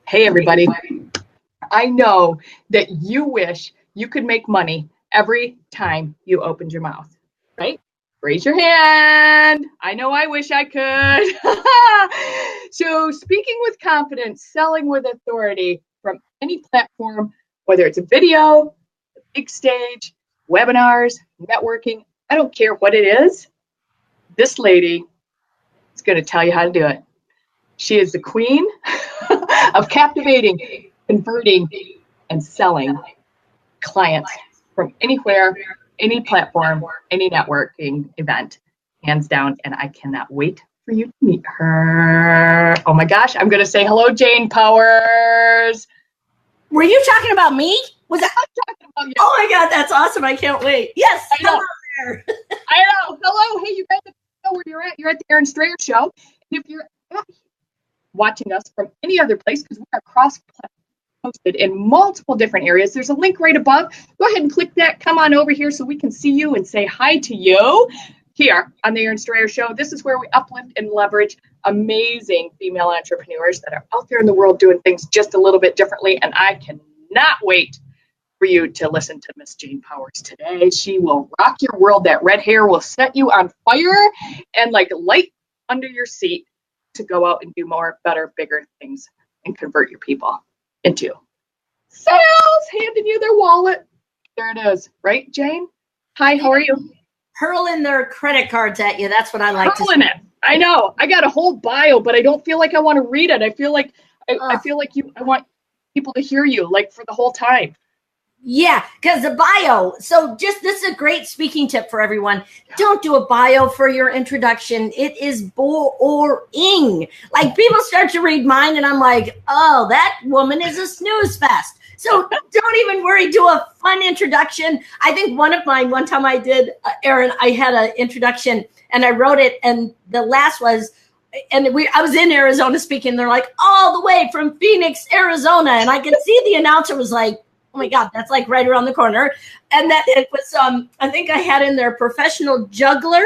Hey, everybody. I know that you wish you could make money every time you opened your mouth, right? Raise your hand. I know I wish I could. So, speaking with confidence, selling with authority from any platform, whether it's a video, a big stage, webinars, networking, I don't care what it is. This lady is going to tell you how to do it. She is the queen of captivating, converting, and selling clients from anywhere, any platform, any networking event, hands down. And I cannot wait for you to meet her. Oh my gosh, I'm going to say hello, Jane Powers. Were you talking about me? Was that? I'm talking about you. Oh my God, that's awesome. I can't wait. Yes, hello there. I know. Hello. Hey, you guys know where you're at. You're at the Erin Strayer Show. And if you're watching us from any other place, because we are cross-posted in multiple different areas, there's a link right above. Go ahead and click that. Come on over here so we can see you and say hi to you here on the Erin Strayer Show. This is where we uplift and leverage amazing female entrepreneurs that are out there in the world doing things just a little bit differently. And I cannot wait for you to listen to Miss Jane Powers today. She will rock your world. That red hair will set you on fire and like light under your seat to go out and do more, better, bigger things and convert your people into sales, handing you their wallet. There it is. Right, Jane? Hi, how are you? Hurling their credit cards at you. That's what I like to see. It. I know. I got a whole bio, but I don't feel like I want to read it. I feel like I want people to hear you like for the whole time. Yeah, because the bio. So this is a great speaking tip for everyone. Don't do a bio for your introduction. It is boring. Like people start to read mine and I'm like, oh, that woman is a snooze fest. So don't even worry. Do a fun introduction. I think one time I did, Erin, I had an introduction and I wrote it. And the last was, I was in Arizona speaking. They're like all the way from Phoenix, Arizona. And I could see the announcer was like, oh my God, that's like right around the corner. And that it was, I think I had in there professional juggler,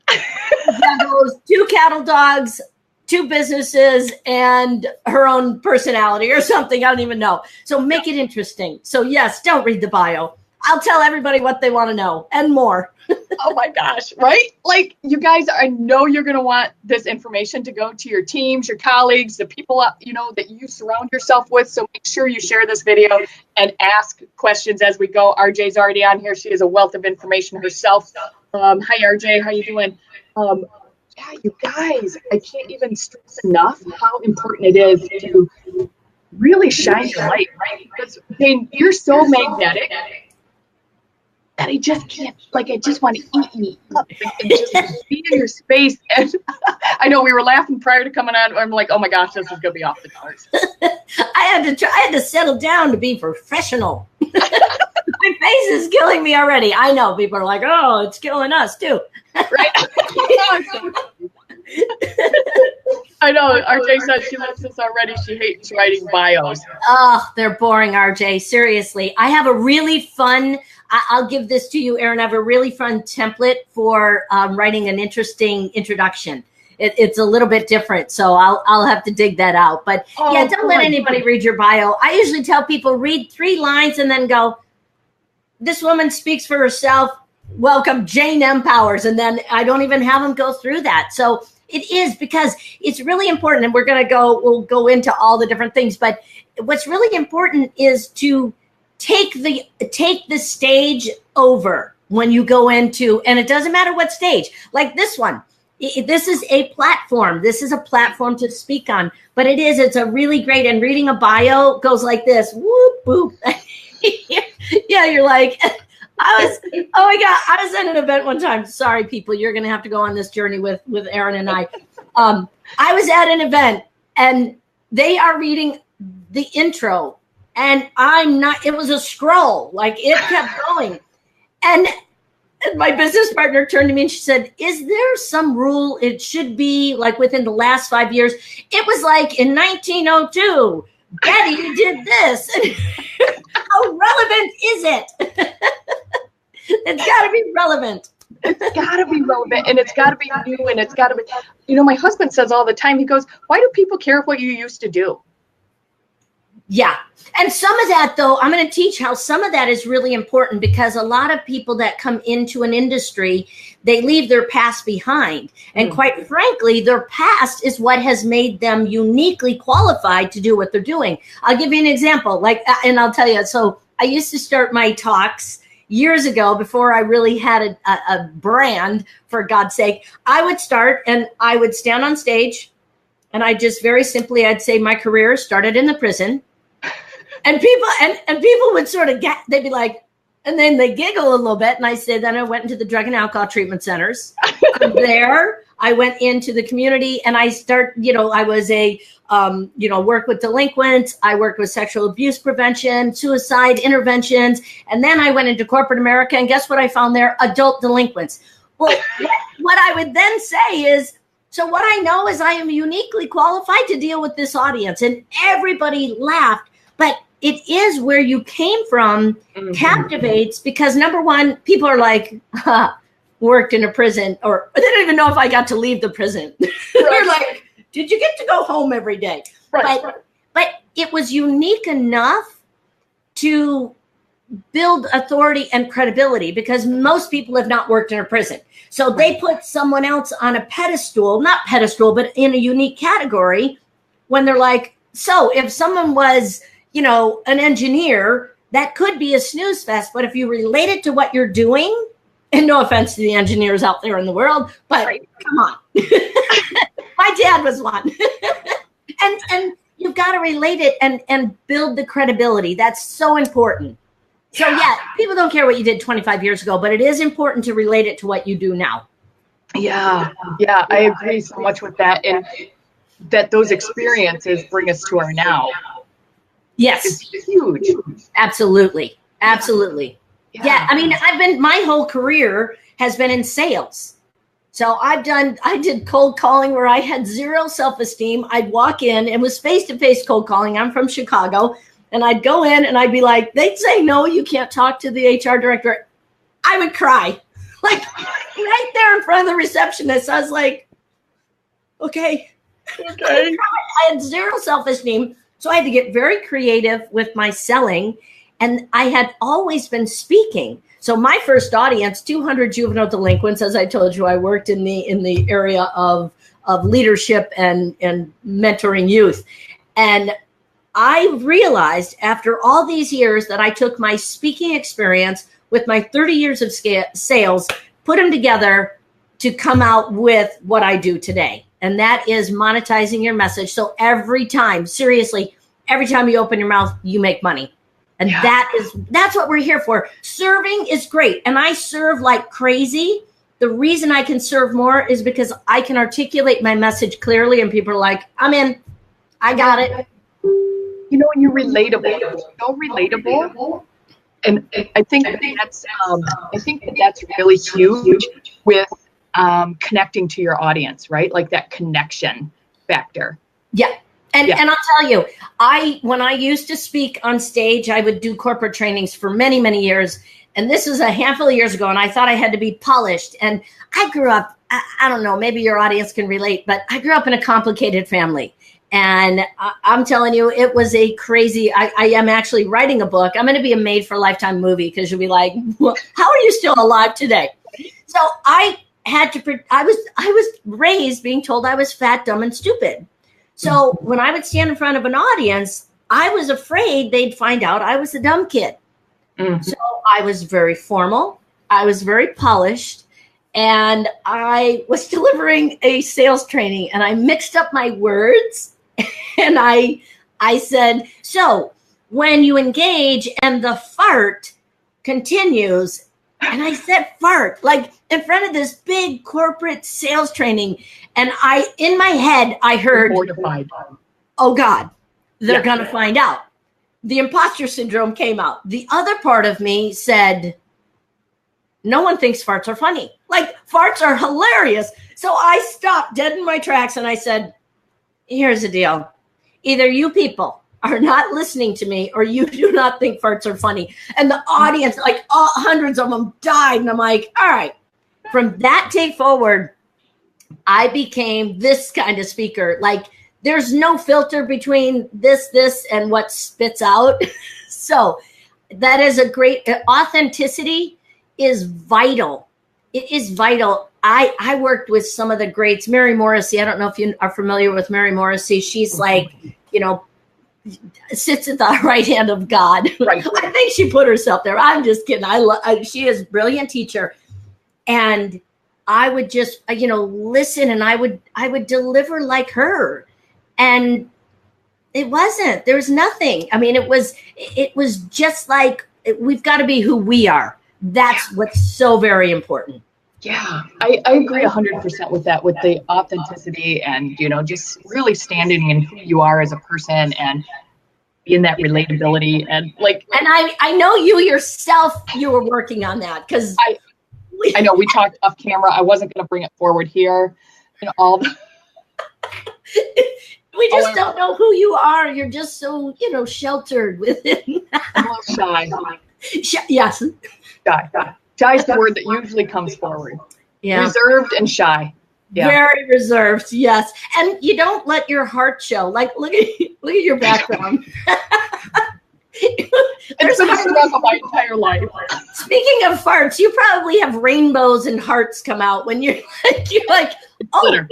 juggles, 2 cattle dogs, 2 businesses, and her own personality or something. I don't even know. So make it interesting. So yes, don't read the bio. I'll tell everybody what they want to know and more. Oh my gosh, right? Like you guys, I know you're going to want this information to go to your teams, your colleagues, the people, that you surround yourself with. So make sure you share this video and ask questions as we go. RJ's already on here. She is a wealth of information herself. Hi, RJ. How you doing? Yeah, you guys, I can't even stress enough how important it is to really shine your light, right? Because Jane, you're so magnetic that I just can't, I just want to eat you up and just be in your space. And I know we were laughing prior to coming on. I'm like, oh my gosh, this is going to be off the charts. I had to settle down to be professional. My face is killing me already. I know people are like, oh, it's killing us too. Right. I know. RJ said she loves this already. She hates writing bios. Oh, they're boring, RJ. Seriously. I have a really fun, I'll give this to you, Erin. I have a really fun template for writing an interesting introduction. It's a little bit different, so I'll have to dig that out. But yeah, don't let anybody read your bio. I usually tell people read 3 lines and then go, this woman speaks for herself. Welcome, Jane M. Powers. And then I don't even have them go through that. So it is because it's really important. And we'll go into all the different things. But what's really important is to take the stage over when you go into, and it doesn't matter what stage, like this one. This is a platform. This is a platform to speak on, but it's a really great, and reading a bio goes like this, whoop, boop. Yeah, you're like, oh my God, I was at an event one time. Sorry, people, you're going to have to go on this journey with Erin and I. I was at an event and they are reading the intro and it was a scroll, like it kept going. And my business partner turned to me and she said, is there some rule it should be like within the last 5 years? It was like in 1902, Betty did this. How relevant is it? It's got to be relevant. It's got to be relevant, and it's got to be new, and it's got to be, my husband says all the time, he goes, why do people care what you used to do? Yeah. And some of that, though, I'm going to teach how some of that is really important, because a lot of people that come into an industry, they leave their past behind. And quite frankly, their past is what has made them uniquely qualified to do what they're doing. I'll give you an example, and I'll tell you. So I used to start my talks years ago, before I really had a brand, for God's sake. I would start and I would stand on stage, and I just very simply, I'd say my career started in the prison. And people would sort of they'd be like, and then they giggle a little bit. And I said, then I went into the drug and alcohol treatment centers. From there, I went into the community, and I was work with delinquents. I worked with sexual abuse prevention, suicide interventions. And then I went into corporate America, and guess what I found there? Adult delinquents. Well, what I would then say is, so what I know is I am uniquely qualified to deal with this audience. And everybody laughed. But it is where you came from captivates, because number one, people are like, worked in a prison, or they don't even know if I got to leave the prison. They're like, did you get to go home every day? Right. But it was unique enough to build authority and credibility, because most people have not worked in a prison. So they put someone else on a pedestal, not pedestal, but in a unique category, when they're like, so if someone was, an engineer, that could be a snooze fest. But if you relate it to what you're doing, and no offense to the engineers out there in the world, but come on. My dad was one. and you've got to relate it and build the credibility. That's so important. So yeah, people don't care what you did 25 years ago, but it is important to relate it to what you do now. Yeah, I agree so much with that. And that those experiences bring us to our now. Yes. It's huge. Absolutely. Yeah. I mean, my whole career has been in sales. So I did cold calling where I had zero self-esteem. I'd walk in, it was face-to-face cold calling. I'm from Chicago, and I'd go in and I'd be like, they'd say, no, you can't talk to the HR director. I would cry, like right there in front of the receptionist. I was like, okay. I had zero self-esteem. So I had to get very creative with my selling, and I had always been speaking. So my first audience, 200 juvenile delinquents, as I told you, I worked in the area of leadership and mentoring youth. And I realized after all these years that I took my speaking experience with my 30 years of sales, put them together to come out with what I do today. And that is monetizing your message. So every time you open your mouth, you make money. And that's what we're here for. Serving is great. And I serve like crazy. The reason I can serve more is because I can articulate my message clearly, and people are like, I'm in, I got it. And you're relatable. You're so relatable. And I think that's really huge with connecting to your audience, right? Like that connection factor. Yeah. And I'll tell you, when I used to speak on stage, I would do corporate trainings for many, many years. And this was a handful of years ago, and I thought I had to be polished. And I grew up, I don't know, maybe your audience can relate, but I grew up in a complicated family. And I'm telling you, it was a crazy, I am actually writing a book. I'm going to be a made for lifetime movie, because you'll be like, well, how are you still alive today? So I was raised being told I was fat, dumb, and stupid. So when I would stand in front of an audience, I was afraid they'd find out I was a dumb kid. Mm-hmm. So I was very formal. I was very polished. And I was delivering a sales training, and I mixed up my words. And I said, so when you engage and the fart continues, and I said fart, like in front of this big corporate sales training. And in my head, I heard, mortified. Oh God, they're going to find out. The imposter syndrome came out. The other part of me said, no one thinks farts are funny. Like, farts are hilarious. So I stopped dead in my tracks, and I said, here's the deal. Either you people are not listening to me, or you do not think farts are funny. And the audience, like hundreds of them, died. And I'm like, all right. From that day forward, I became this kind of speaker. Like, there's no filter between this, and what spits out. So that is a great, authenticity is vital. It is vital. I worked with some of the greats, Mary Morrissey. I don't know if you are familiar with Mary Morrissey. She's like, sits at the right hand of God. Right. I think she put herself there. I'm just kidding. She is a brilliant teacher. And I would just, listen, and I would deliver like her. And it wasn't, there was nothing. I mean, it was just like, we've got to be who we are. That's what's so very important. Yeah, I agree 100% with that, with the authenticity and, just really standing in who you are as a person and being that relatability and like. And I know you yourself, you were working on that because I know we talked off camera. I wasn't going to bring it forward here. All the. We just don't know who you are. You're just so, sheltered within. I'm a little shy. Yes. Shy. Shy is the word that usually comes forward. Yeah. Reserved and shy. Yeah. Very reserved. Yes. And you don't let your heart show. Like, look at your background. It's been a struggle my entire life. Speaking of farts, you probably have rainbows and hearts come out when you're like, oh. Glitter.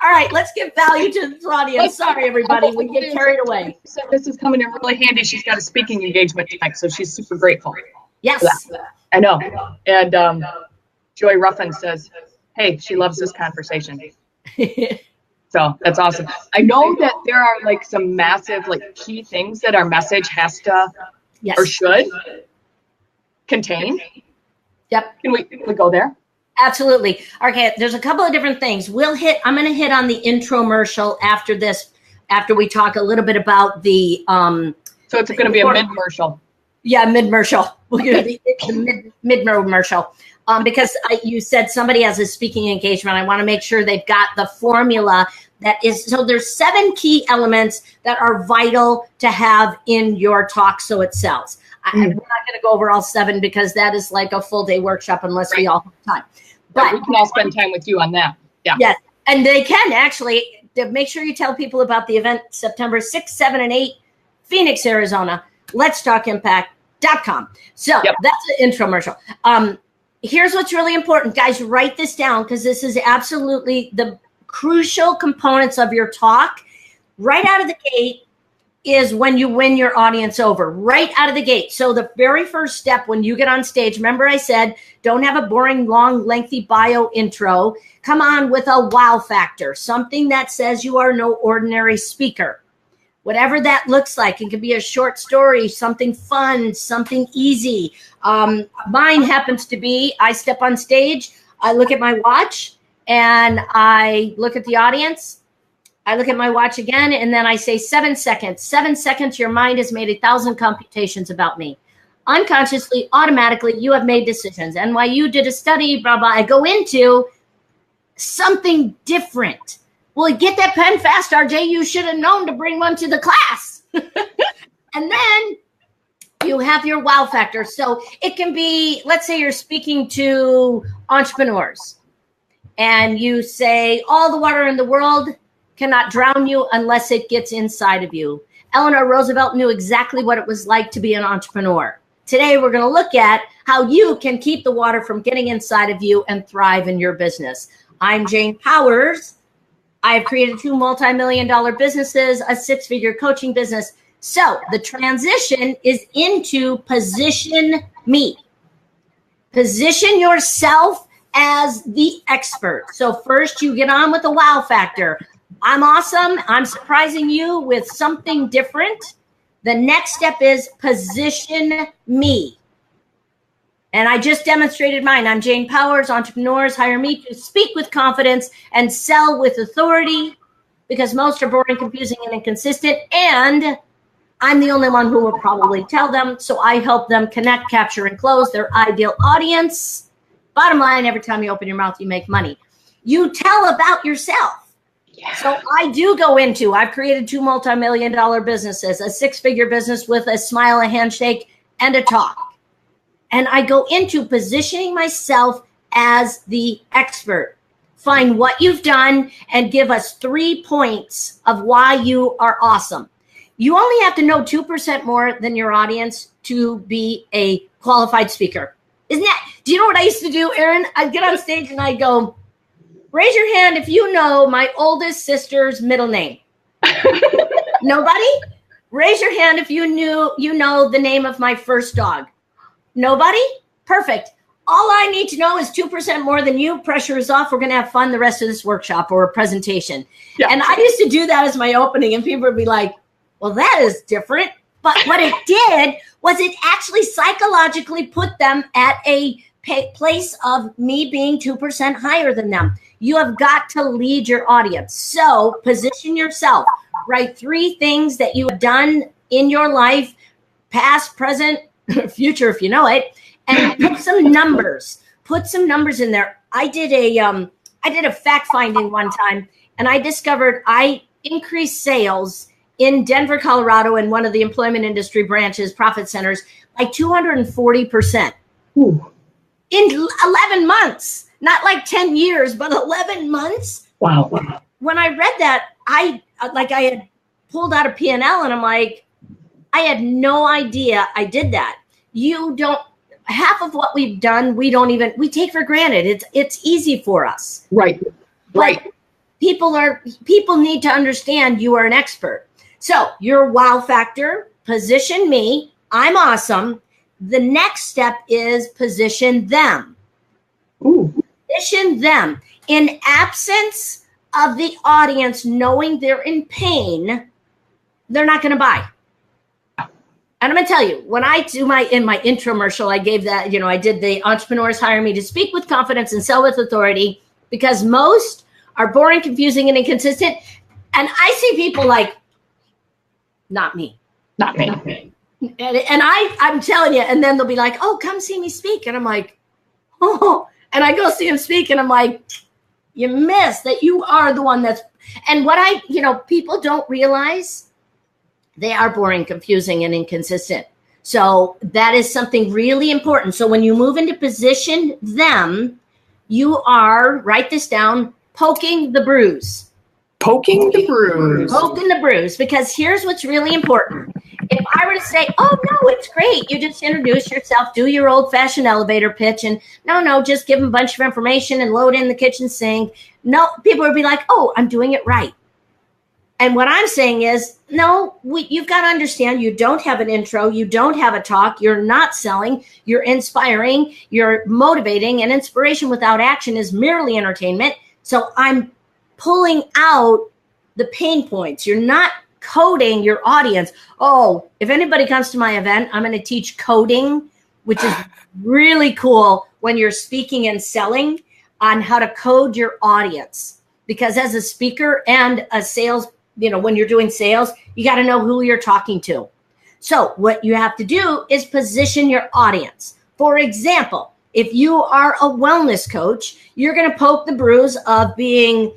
All right, let's give value to the audience. Sorry, everybody, we get carried away. So this is coming in really handy. She's got a speaking engagement tonight, so she's super grateful. Yes. I know. And Joy Ruffin says, hey, she loves this conversation. So that's awesome. I know that there are like some massive like key things that our message has to or should contain. Yep. Can we go there? Absolutely. Okay, there's a couple of different things. I'm going to hit on the intromercial after this, after we talk a little bit about the so it's going to be a mid-mercial. Yeah, mid-mercial. We're going to be mid-mercial. Because you said somebody has a speaking engagement. I want to make sure they've got the formula that is, so there's 7 key elements that are vital to have in your talk so it sells. We're not going to go over all 7 because that is like a full day workshop unless we all have time. But we can all spend time with you on that. Yeah. Yes. And they can actually make sure you tell people about the event September 6th, 7th, and 8th, Phoenix, Arizona, letstalkimpact.com. So that's an infomercial. Here's what's really important. Guys, write this down because this is absolutely the crucial components of your talk. Right out of the gate is when you win your audience over, right out of the gate. So the very first step when you get on stage, remember I said, don't have a boring, long, lengthy bio intro. Come on with a wow factor, something that says you are no ordinary speaker. Whatever that looks like. It could be a short story, something fun, something easy. Mine happens to be, I step on stage, I look at my watch, and I look at the audience. I look at my watch again, and then I say 7 seconds. 7 seconds, your mind has made 1,000 computations about me. Unconsciously, automatically, you have made decisions. NYU did a study, blah, blah. I go into something different. Well, get that pen fast, RJ. You should have known to bring one to the class. And then you have your wow factor. So it can be, let's say you're speaking to entrepreneurs and you say, all the water in the world cannot drown you unless it gets inside of you. Eleanor Roosevelt knew exactly what it was like to be an entrepreneur. Today, we're going to look at how you can keep the water from getting inside of you and thrive in your business. I'm Jane Powers. I've created 2 multi-million-dollar businesses, a 6-figure coaching business. So the transition is into position me. Position yourself as the expert. So first you get on with the wow factor. I'm awesome. I'm surprising you with something different. The next step is position me. And I just demonstrated mine. I'm Jane Powers. Entrepreneurs hire me to speak with confidence and sell with authority because most are boring, confusing, and inconsistent. And I'm the only one who will probably tell them. So I help them connect, capture, and close their ideal audience. Bottom line, every time you open your mouth, you make money. You tell about yourself. Yeah. So I do go into, I've created 2 multi-million-dollar businesses, a 6-figure business with a smile, a handshake, and a talk. And I go into positioning myself as the expert. find what you've done and give us 3 points of why you are awesome. You only have to know 2% more than your audience to be a qualified speaker. Isn't that, do you know what I used to do, Erin? I'd get on stage and I'd go, raise your hand if you know my oldest sister's middle name. Nobody? Raise your hand if you know the name of my first dog. Nobody? Perfect. All I need to know is 2% more than you. Pressure is off. We're going to have fun the rest of this workshop or presentation. Yeah. And I used to do that as my opening, and people would be like, well, that is different. But what it did was it actually psychologically put them at a place of me being 2% higher than them. You have got to lead your audience. So position yourself. Write 3 things that you have done in your life, past, present, future, if you know it, and put some numbers. Put some numbers in there. I did a fact finding one time, and I discovered I increased sales in Denver, Colorado, in one of the employment industry branches, profit centers, by 240%. Ooh. In 11 months. Not like 10 years, but 11 months. Wow. When I read that, I had pulled out a P&L, and I'm like, I had no idea I did that. Half of what we've done, we take for granted. It's easy for us. Right. Right. People need to understand you are an expert. So your wow factor, position me, I'm awesome. The next step is position them. Ooh. Position them. In absence of the audience knowing they're in pain, they're not going to buy. And I'm going to tell you, when I do in my infomercial, I gave that, I did the entrepreneurs hire me to speak with confidence and sell with authority, because most are boring, confusing, and inconsistent. And I see people like, not me. Not me. And I'm telling you, and then they'll be like, oh, come see me speak. And I'm like, oh, and I go see him speak, and I'm like, you miss that you are the one that's, and what people don't realize, they are boring, confusing, and inconsistent. So that is something really important. So when you move into position them, you are, write this down, poking the bruise. Poking the bruise. Poking the bruise, because here's what's really important. If I were to say, oh, no, it's great, you just introduce yourself, do your old-fashioned elevator pitch, and no, just give them a bunch of information and load in the kitchen sink. No, people would be like, oh, I'm doing it right. And what I'm saying is, no, you've got to understand you don't have an intro, you don't have a talk, you're not selling, you're inspiring, you're motivating, and inspiration without action is merely entertainment. So I'm pulling out the pain points. You're not coding your audience. Oh, if anybody comes to my event, I'm going to teach coding, which is really cool when you're speaking and selling, on how to code your audience. Because as a speaker and a sales, when you're doing sales, you got to know who you're talking to. So what you have to do is position your audience. For example, if you are a wellness coach, you're going to poke the bruise of being,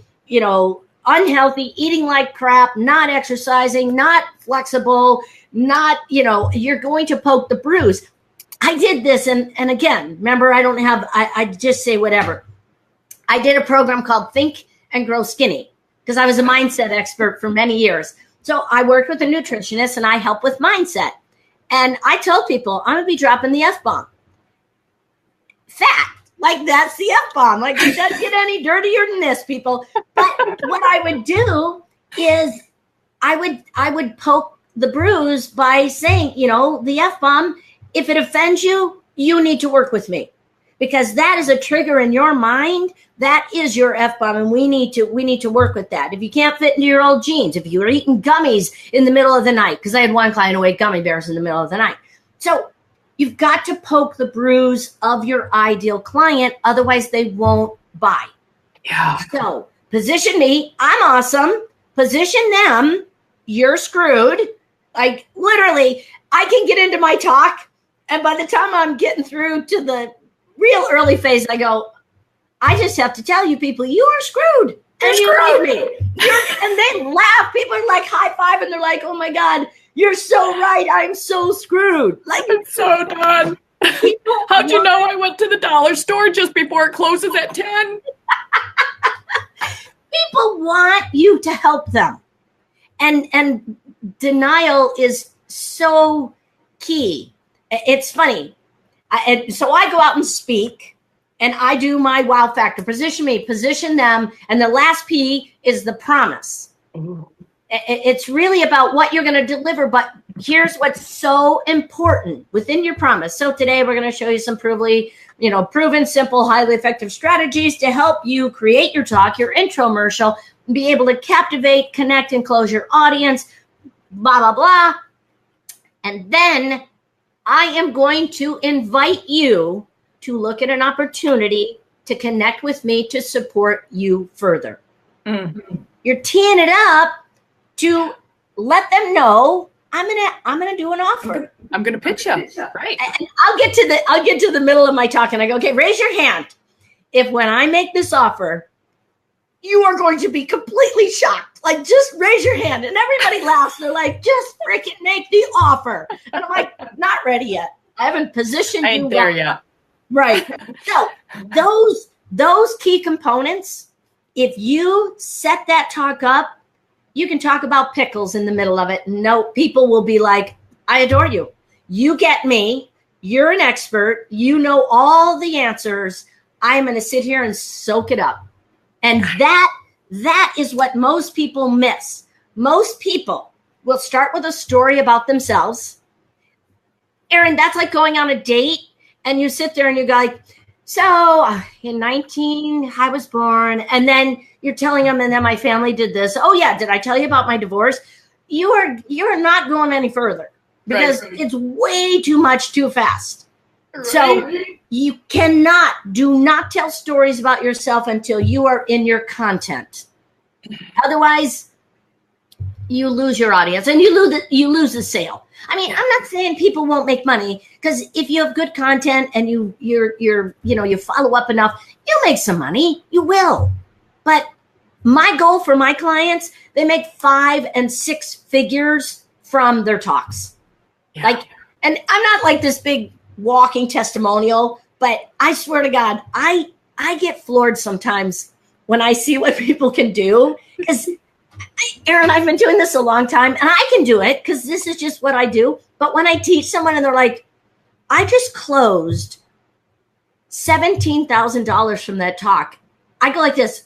unhealthy, eating like crap, not exercising, not flexible, you're going to poke the bruise. I did this. And again, remember, I just say whatever. I did a program called Think and Grow Skinny, because I was a mindset expert for many years. So I worked with a nutritionist and I help with mindset. And I told people, I'm going to be dropping the F-bomb. Fat. Like, that's the F-bomb. Like, it doesn't get any dirtier than this, people. But what I would do is I would poke the bruise by saying, the F-bomb, if it offends you, you need to work with me. Because that is a trigger in your mind. That is your F-bomb, and we need to work with that. If you can't fit into your old jeans, if you were eating gummies in the middle of the night, because I had one client who ate gummy bears in the middle of the night. So you've got to poke the bruise of your ideal client, otherwise they won't buy. Yeah. So position me, I'm awesome. Position them, you're screwed. Like, literally, I can get into my talk, and by the time I'm getting through to the real early phase, I go, I just have to tell you people, you are screwed. And you need me. And they laugh. People are like high five, and they're like, oh my God, you're so right. I'm so screwed. Like, I'm so done. How'd you know I went to the dollar store just before it closes at 10? People want you to help them. And denial is so key. It's funny. So I go out and speak, and I do my wow factor. Position me, position them. And the last P is the promise. Ooh. It's really about what you're going to deliver. But here's what's so important within your promise. So today we're going to show you some proven, simple, highly effective strategies to help you create your talk, your infomercial, be able to captivate, connect, and close your audience, blah, blah, blah. And then I am going to invite you to look at an opportunity to connect with me to support you further. Mm-hmm. You're teeing it up to let them know I'm gonna do an offer. I'm gonna pitch you, right? And I'll get to the middle of my talk, and I go, okay, raise your hand if when I make this offer, you are going to be completely shocked. Like, just raise your hand. And everybody laughs. They're like, just freaking make the offer. And I'm like, not ready yet. I haven't positioned you. I ain't there yet. Right. So those key components, if you set that talk up, you can talk about pickles in the middle of it. No, people will be like, I adore you. You get me. You're an expert. You know all the answers. I'm going to sit here and soak it up. And that is what most people miss. Most people will start with a story about themselves. Erin, that's like going on a date and you sit there and you go like, so in 19, I was born. And then you're telling them, and then my family did this. Oh yeah, did I tell you about my divorce? You're not going any further because It's way too much too fast. Right. So you do not tell stories about yourself until you are in your content. Otherwise, you lose your audience and you lose the sale. I mean, I'm not saying people won't make money, because if you have good content and you follow up enough, you'll make some money. You will. But my goal for my clients, they make 5 and 6 figures from their talks. Yeah. And I'm not like this big walking testimonial, but I swear to God, I get floored sometimes when I see what people can do. Because Erin, I've been doing this a long time, and I can do it because this is just what I do. But when I teach someone and they're like, I just closed $17,000 from that talk, I go like this.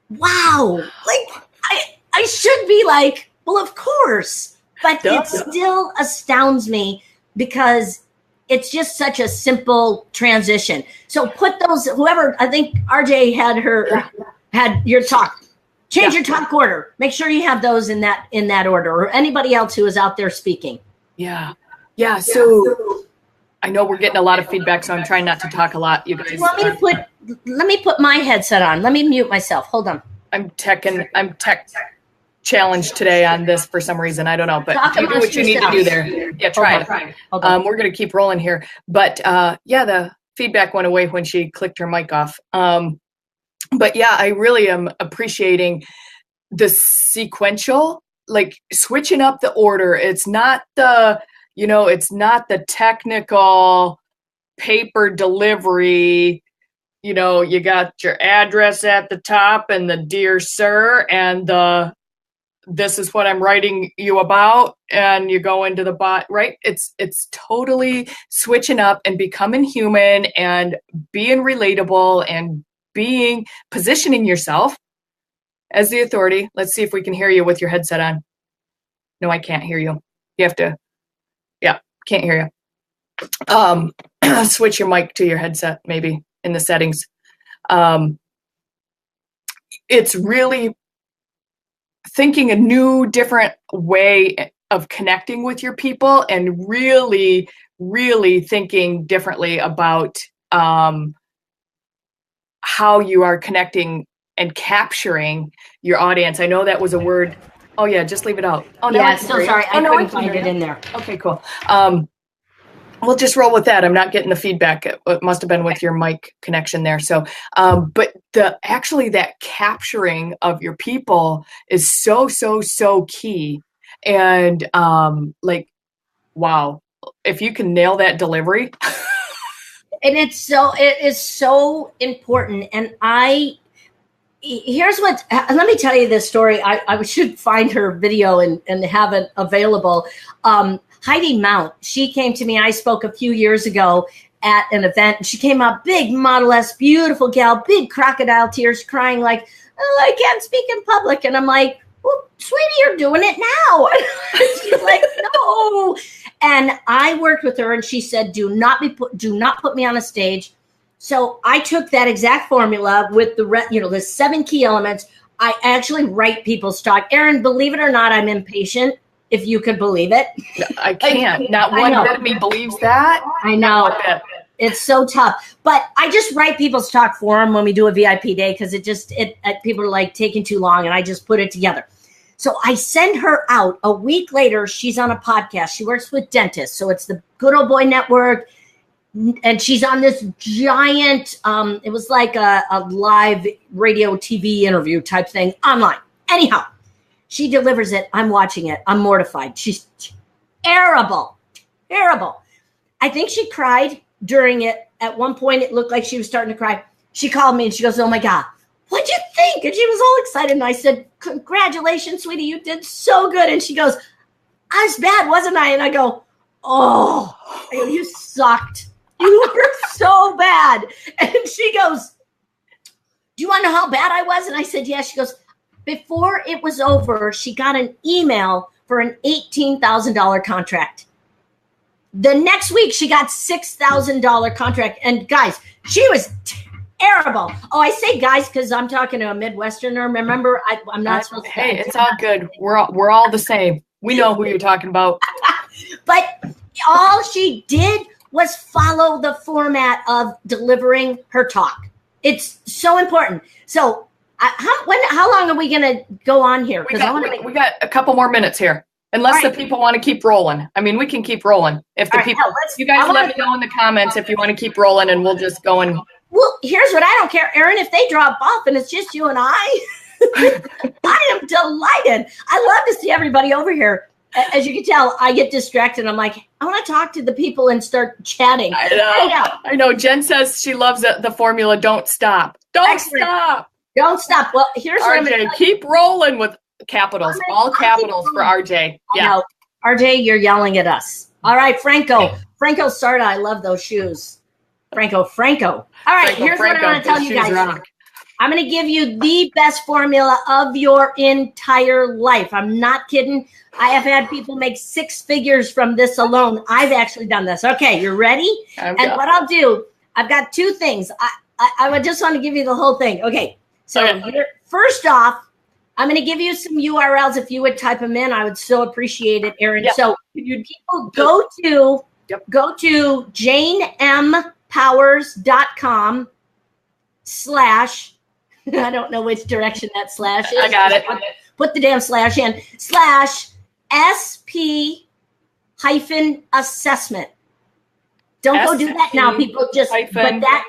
Wow. Like I should be like, well, of course. But it still astounds me because it's just such a simple transition. So put those, whoever, I think RJ had your talk. Change your talk order. Make sure you have those in that order, or anybody else who is out there speaking. Yeah. So I know we're getting a lot of feedback, so I'm trying not to talk a lot. You guys. Let me put my headset on. Let me mute myself. Hold on. I'm tech challenged today on this for some reason. I don't know, but you do what you need to do there. Yeah, try it. We're going to keep rolling here. But the feedback went away when she clicked her mic off. But yeah, I really am appreciating the sequential, like switching up the order. It's not the technical paper delivery. You got your address at the top and the dear sir and this is what I'm writing you about, and you go into the bot, right? It's totally switching up and becoming human and being relatable and positioning yourself as the authority. Let's see if we can hear you with your headset on. No, I can't hear you. You have to, can't hear you. Switch your mic to your headset, maybe in the settings. It's really thinking a new, different way of connecting with your people and really, really thinking differently about how you are connecting and capturing your audience. I know that was a word. Oh yeah, just leave it out. Oh no, yeah, so sorry. I couldn't find it in there. Okay, cool. We'll just roll with that. I'm not getting the feedback. It must have been with your mic connection there. So, but that capturing of your people is so key. And wow, if you can nail that delivery, And it is so important. And here's what, let me tell you this story. I should find her video and have it available. Heidi Mount, she came to me. I spoke a few years ago at an event, and she came up, big Model S, beautiful gal, big crocodile tears, crying like, oh, I can't speak in public. And I'm like, well, sweetie, you're doing it now. She's like, no. And I worked with her, and she said, do not put me on a stage. So I took that exact formula with the 7 key elements. I actually write people's talk. Erin, believe it or not, I'm impatient, if you could believe it. I can't. Not one bit of me believes that. I know. It's so tough. But I just write people's talk for them when we do a VIP day, because people are like taking too long, and I just put it together. So I send her out. A week later, she's on a podcast. She works with dentists. So it's the Good Old Boy Network. And she's on this giant, it was like a live radio TV interview type thing online. Anyhow, she delivers it. I'm watching it. I'm mortified. She's terrible. I think she cried during it. At one point, it looked like she was starting to cry. She called me and she goes, oh my God, what'd you think? And she was all excited. And I said, congratulations, sweetie. You did so good. And she goes, I was bad, wasn't I? And I go, oh, you sucked. You were so bad. And she goes, do you want to know how bad I was? And I said, yes. She goes, before it was over, she got an email for an $18,000 contract. The next week, she got $6,000 contract. And guys, she was terrible. Oh, I say guys because I'm talking to a Midwesterner. Remember, I'm not supposed to. Hey, it's all good. We're all the same. We know who you're talking about. But all she did was follow the format of delivering her talk. It's so important. So how long are we going to go on here? We got a couple more minutes here. Unless the people want to keep rolling. I mean, we can keep rolling. If the people, you guys let me know in the comments if you want to keep rolling, and we'll just go and. Well, here's what I don't care, Erin. If they drop off and it's just you and I am delighted. I love to see everybody over here. As you can tell, I get distracted. I'm like, I want to talk to the people and start chatting. I know. Jen says she loves the formula. Don't stop. Don't stop. Well, here's what I'm RJ, keep rolling with capitals. All capitals for RJ. Yeah. RJ, you're yelling at us. All right, Franco Sarda. I love those shoes. Franco. All right, here's what I want to tell you guys. Rock. I'm going to give you the best formula of your entire life. I'm not kidding. I have had people make 6 figures from this alone. I've actually done this. Okay, you're ready? And what I'll do, I've got 2 things. I would just want to give you the whole thing. Okay, so first off, I'm going to give you some URLs. If you would type them in, I would so appreciate it, Erin. Yep. So people go to janemmpowers.com/ I don't know which direction that slash is. I got it. Put the damn slash in. /SP-assessment. Don't go do that now, people. But that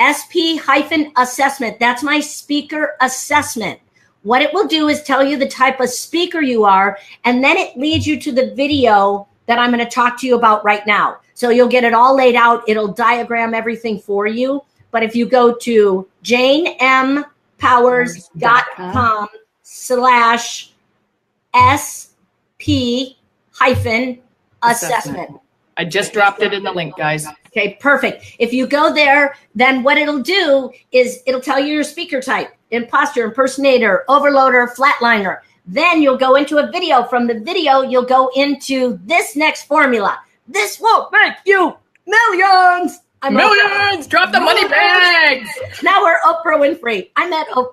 SP-assessment, that's my speaker assessment. What it will do is tell you the type of speaker you are, and then it leads you to the video that I'm going to talk to you about right now. So you'll get it all laid out. It'll diagram everything for you. But if you go to janemmpowers.com /SP-assessment. I just dropped it in the link, guys. Okay, perfect. If you go there, then what it'll do is it'll tell you your speaker type: imposter, impersonator, overloader, flatliner. Then you'll go into a video. From the video, you'll go into this next formula. This will make you millions. Millions! Drop the money bags! Now we're Oprah Winfrey. I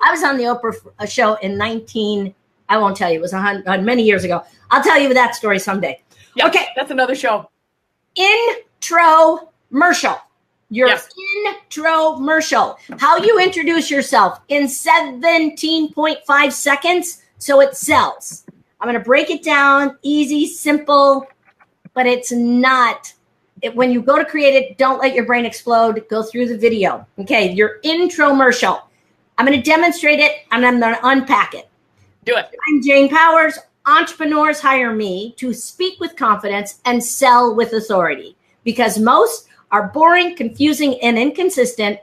was on the Oprah show in I won't tell you, it was many years ago. I'll tell you that story someday. Yep, okay. That's another show. Intromercial. Your intromercial. How you introduce yourself in 17.5 seconds so it sells. I'm going to break it down, easy, simple, but it's not. When you go to create it, don't let your brain explode. Go through the video. Okay, your intromercial. I'm going to demonstrate it, and I'm going to unpack it. Do it. I'm Jane Powers. Entrepreneurs hire me to speak with confidence and sell with authority, because most are boring, confusing, and inconsistent,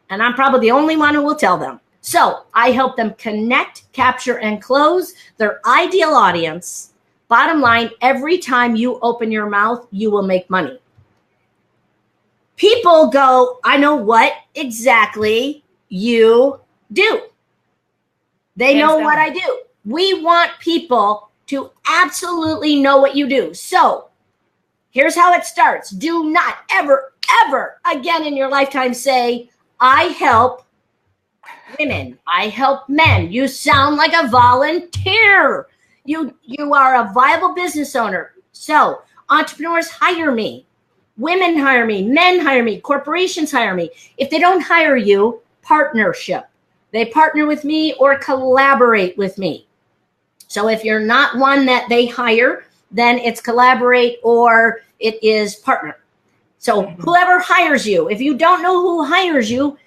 and I'm probably the only one who will tell them. So I help them connect, capture, and close their ideal audience. Bottom line, every time you open your mouth, you will make money. People go, I know what exactly you do. They know what I do. We want people to absolutely know what you do. So here's how it starts. Do not ever, ever again in your lifetime say, I help women. I help men. You sound like a volunteer. You are a viable business owner. So entrepreneurs hire me. Women hire me. Men hire me. Corporations hire me. If they don't hire you, partnership. They partner with me or collaborate with me. So if you're not one that they hire, then it's collaborate or it is partner. So whoever hires you, if you don't know who hires you,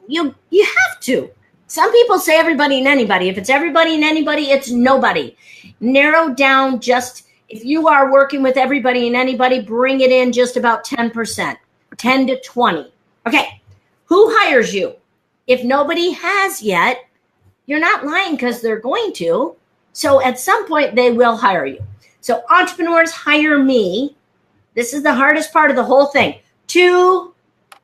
you have to. Some people say everybody and anybody. If it's everybody and anybody, it's nobody. Narrow down just, if you are working with everybody and anybody, bring it in just about 10%, 10 to 20. Okay, who hires you? If nobody has yet, you're not lying because they're going to. So at some point, they will hire you. So entrepreneurs hire me. This is the hardest part of the whole thing. To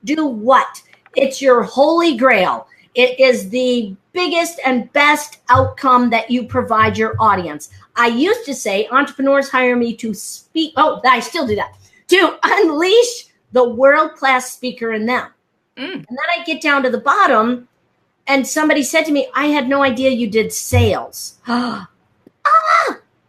do what? It's your holy grail. It is the biggest and best outcome that you provide your audience. I used to say entrepreneurs hire me to speak. Oh, I still do that. To unleash the world-class speaker in them. And then I get down to the bottom and somebody said to me, I had no idea you did sales.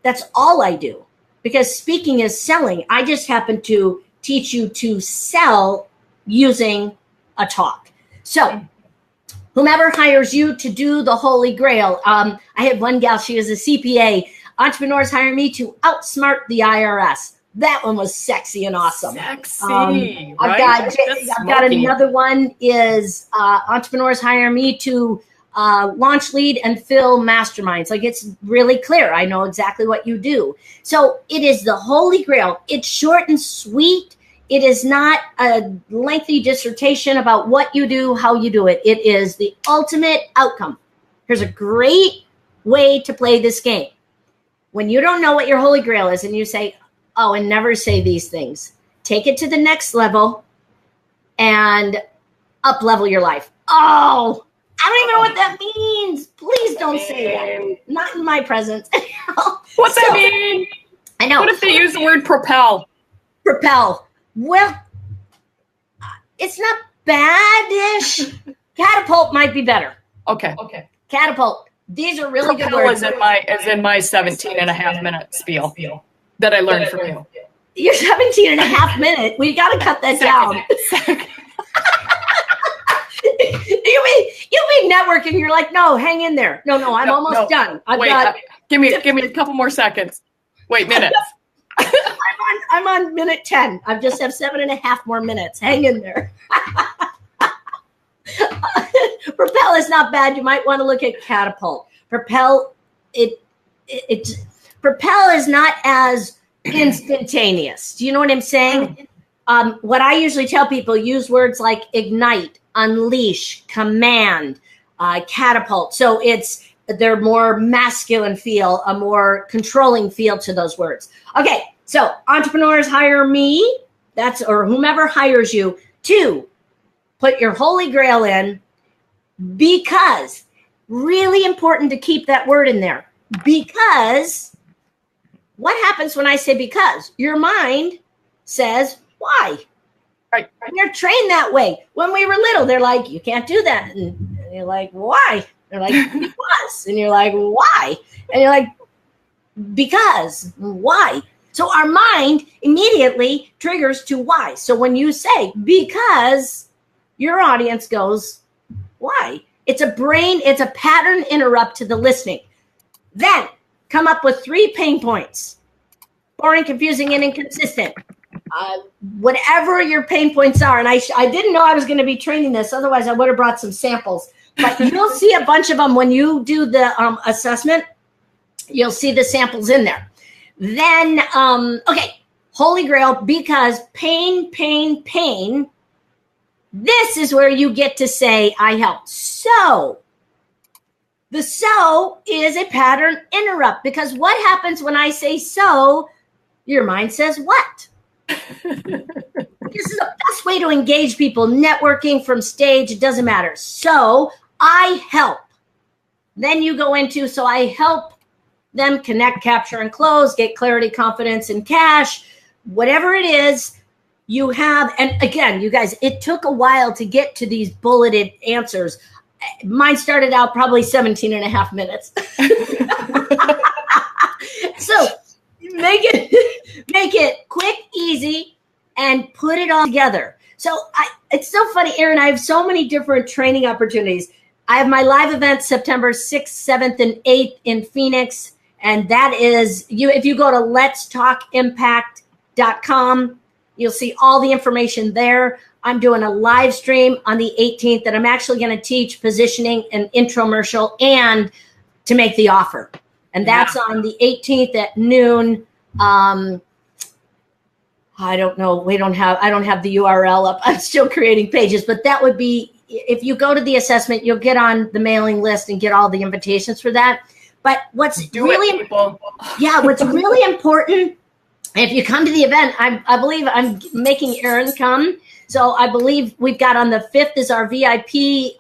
That's all I do because speaking is selling. I just happen to teach you to sell using a talk. So whomever hires you to do the holy grail. I had one gal, she was a CPA. Entrepreneurs hire me to outsmart the IRS. That one was sexy and awesome. Sexy, I've got another one is entrepreneurs hire me to launch, lead, and fill masterminds. Like it's really clear. I know exactly what you do. So it is the holy grail. It's short and sweet. It is not a lengthy dissertation about what you do, how you do it. It is the ultimate outcome. Here's a great way to play this game. When you don't know what your holy grail is and you say, oh, and never say these things. Take it to the next level and up level your life. Oh, I don't even know what that means. Please don't say that. Not in my presence. What's that mean? I know. What if they use the word propel? Propel. Well, it's not bad-ish. Catapult might be better. Okay. Catapult. These are really propel good words. Is in my 17 and a half minute spiel that I learned from you. You're 17 and a half minutes. We got to cut that down. You mean networking. You're like, no, hang in there. No, I'm almost done. Give me a couple more seconds. Wait, minutes. I'm on minute 10. I just have 7.5 more minutes. Hang in there. Propel is not bad. You might want to look at catapult. Propel, propel is not as instantaneous. Do you know what I'm saying? What I usually tell people, use words like ignite, unleash, command, catapult. So they're more masculine feel, a more controlling feel to those words. Okay, so entrepreneurs hire me, or whomever hires you to put your holy grail in, because really important to keep that word in there. Because what happens when I say because? Your mind says why. Right. You're trained that way. When we were little, they're like, you can't do that. And you're like, why? They're like, because. And you're like, why? And you're like, because. Why? So our mind immediately triggers to why. So when you say because, your audience goes, why? It's a pattern interrupt to the listening. Then come up with 3 pain points. Boring, confusing, and inconsistent. Whatever your pain points are. And I didn't know I was going to be training this. Otherwise, I would have brought some samples. But you'll see a bunch of them when you do the assessment. You'll see the samples in there. Then, okay, Holy Grail, because pain, pain, pain. This is where you get to say, I help. So the so is a pattern interrupt, because what happens when I say so? Your mind says what? This is the best way to engage people, networking from stage, it doesn't matter. So I help. Then you go into, so I help them connect, capture, and close, get clarity, confidence, and cash, whatever it is you have. And again, you guys, it took a while to get to these bulleted answers. Mine started out probably 17 and a half minutes. So make it quick, easy, and put it all together. So it's so funny, Erin, I have so many different training opportunities. I have my live event September 6th, 7th, and 8th in Phoenix. And that is, if you go to letstalkimpact.com, you'll see all the information there. I'm doing a live stream on the 18th that I'm actually going to teach positioning and intromercial and to make the offer. And that's on the 18th at noon. I don't know. I don't have the URL up. I'm still creating pages, but that would be, if you go to the assessment, you'll get on the mailing list and get all the invitations for that. But what's really important, if you come to the event, I believe I'm making Erin come. So I believe we've got on the 5th is our VIP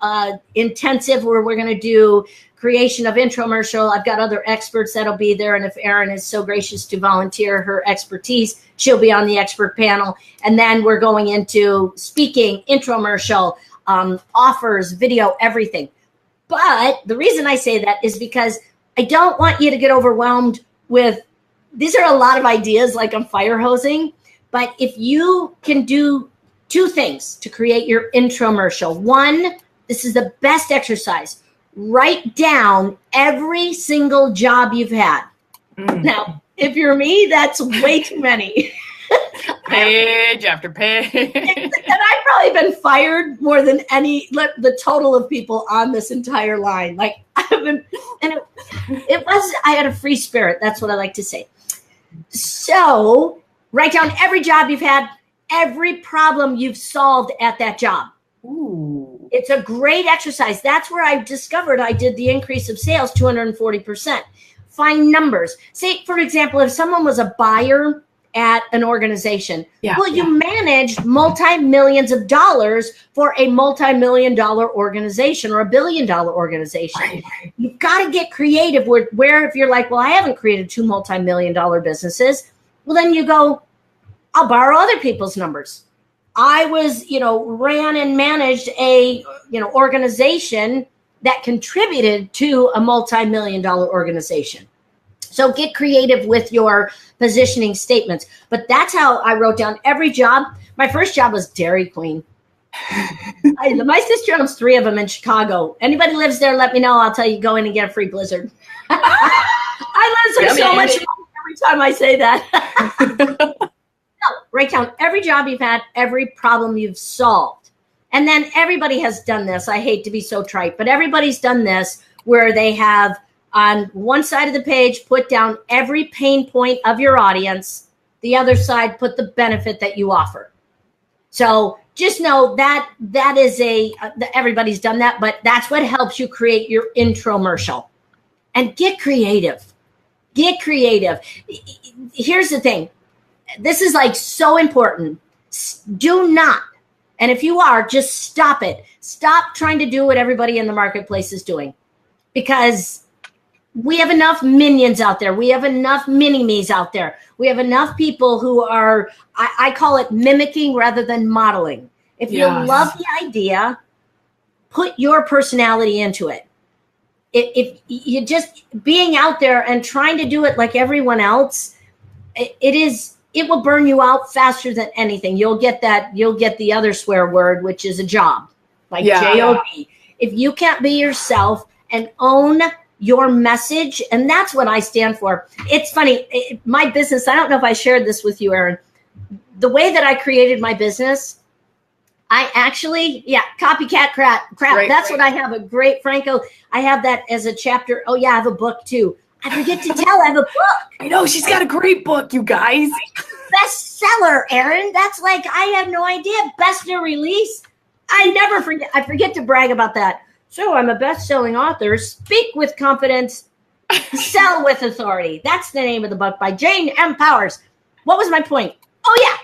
intensive, where we're going to do creation of intromercial. I've got other experts that'll be there. And if Erin is so gracious to volunteer her expertise, she'll be on the expert panel. And then we're going into speaking, intromercial, offers, video, everything. But the reason I say that is because I don't want you to get overwhelmed with, these are a lot of ideas, like I'm fire hosing. But if you can do 2 things to create your intromercial. 1, this is the best exercise. Write down every single job you've had. Now, if you're me, that's way too many. Page after page. And I've probably been fired more than the total of people on this entire line. Like, I had a free spirit. That's what I like to say. So write down every job you've had, every problem you've solved at that job. Ooh. It's a great exercise. That's where I discovered I did the increase of sales 240%. Find numbers. Say, for example, if someone was a buyer at an organization, you managed multi-millions of dollars for a multi-million-dollar organization or $1 billion organization. Right. You've got to get creative where if you're like, well, I haven't created 2 multi-million-dollar businesses. Well, then you go, I'll borrow other people's numbers. I was, ran and managed a, organization that contributed to a multi-million-dollar organization. So get creative with your positioning statements. But that's how I wrote down every job. My first job was Dairy Queen. My sister owns 3 of them in Chicago. Anybody lives there, let me know. I'll tell you, go in and get a free Blizzard. I love her so much every time I say that. Write down every job you've had, every problem you've solved. And then everybody has done this. I hate to be so trite, but everybody's done this where they have on one side of the page, put down every pain point of your audience. The other side, put the benefit that you offer. So just know that is everybody's done that, but that's what helps you create your intromercial. And get creative. Get creative. Here's the thing. This is like so important. Do not, and if you are, just stop it. Stop trying to do what everybody in the marketplace is doing, because we have enough minions out there. We have enough mini-me's out there. We have enough people who are, I call it mimicking rather than modeling. If you love the idea, put your personality into it. If you just being out there and trying to do it like everyone else, it will burn you out faster than anything. You'll get the other swear word, which is a job, like job. If you can't be yourself and own your message, and that's what I stand for. It's funny, my business, I don't know if I shared this with you, Erin. The way that I created my business, I actually, copycat crap. That's what I have. A great Franco. I have that as a chapter. Oh yeah, I have a book too. I forget to tell. I have a book. I know, she's got a great book, you guys. bestseller, Erin. That's like, I have no idea. Best new release. I never forget. I forget to brag about that. So I'm a best-selling author. Speak with confidence, sell with authority. That's the name of the book by Jane M. Powers. What was my point? Oh, yeah.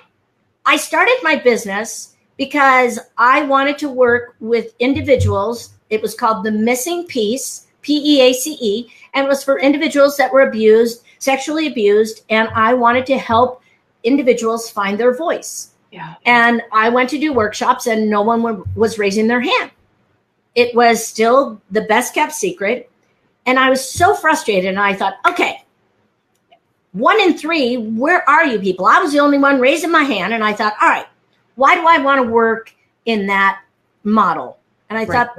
I started my business because I wanted to work with individuals. It was called The Missing Piece, PEACE, and it was for individuals that were abused, sexually abused, and I wanted to help individuals find their voice. Yeah. And I went to do workshops and no one was raising their hand. It was still the best kept secret. And I was so frustrated. And I thought, okay, 1 in 3, where are you people? I was the only one raising my hand. And I thought, all right, why do I want to work in that model? And I thought,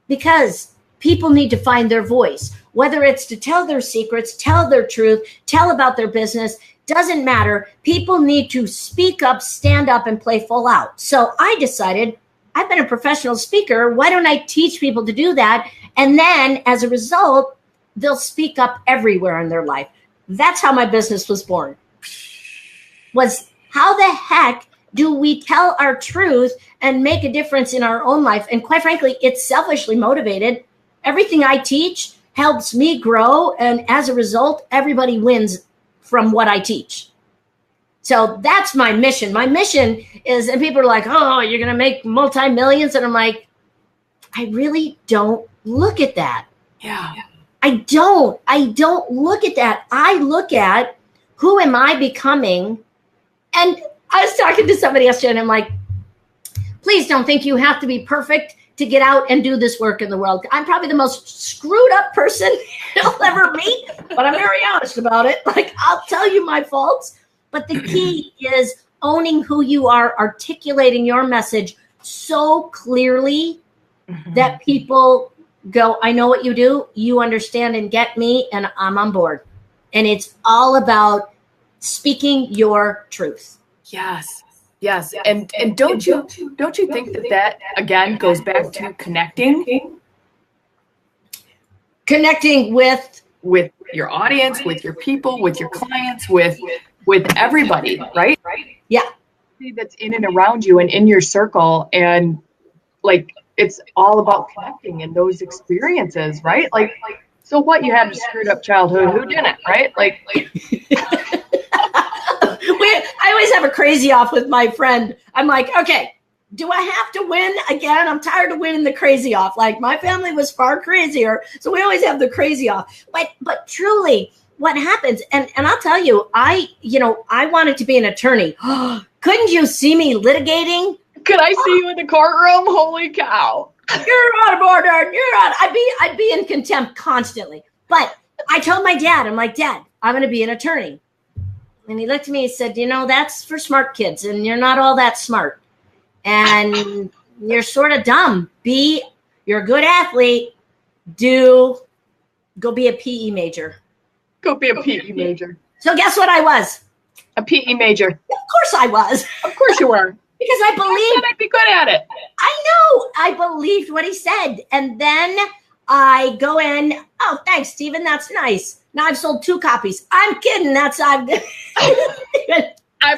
because people need to find their voice, whether it's to tell their secrets, tell their truth, tell about their business, doesn't matter. People need to speak up, stand up, and play full out. So I decided, I've been a professional speaker. Why don't I teach people to do that? And then as a result, they'll speak up everywhere in their life. That's how my business was born. Was how the heck do we tell our truth and make a difference in our own life? And quite frankly, it's selfishly motivated. Everything I teach helps me grow. And as a result, everybody wins from what I teach. So that's my mission. My mission is, and people are like, oh, you're going to make multi-millions. And I'm like, I really don't look at that. Yeah. I don't look at that. I look at who am I becoming? And I was talking to somebody yesterday and I'm like, please don't think you have to be perfect to get out and do this work in the world. I'm probably the most screwed up person you'll ever meet, but I'm very honest about it. Like, I'll tell you my faults, but the key is owning who you are, articulating your message so clearly that people go, I know what you do, you understand and get me, and I'm on board. And it's all about speaking your truth. Yes. Yes. And don't you think that again goes back to connecting with your audience, with your people, with your clients, with everybody, right? Yeah. That's in and around you and in your circle. And like, it's all about connecting in those experiences, right? Like, so what, you had a screwed up childhood, who didn't, right? Like I always have a crazy off with my friend. I'm like, okay, do I have to win again? I'm tired of winning the crazy off. Like, my family was far crazier. So we always have the crazy off. But truly what happens, and I'll tell you, I wanted to be an attorney. Couldn't you see me litigating? Could I see you in the courtroom? Holy cow. You're out of order. You're out. I'd be in contempt constantly. But I told my dad, I'm like, Dad, I'm going to be an attorney. And he looked at me and said, that's for smart kids, and you're not all that smart. And you're sort of dumb. You're a good athlete. Go be a PE major. Go be a PE major. So guess what I was? A PE major. Of course I was. Of course you were. Because I believed. I'd be good at it. I know. I believed what he said. And then I go in. Oh, thanks, Stephen. That's nice. Now I've sold 2 copies. I'm kidding. I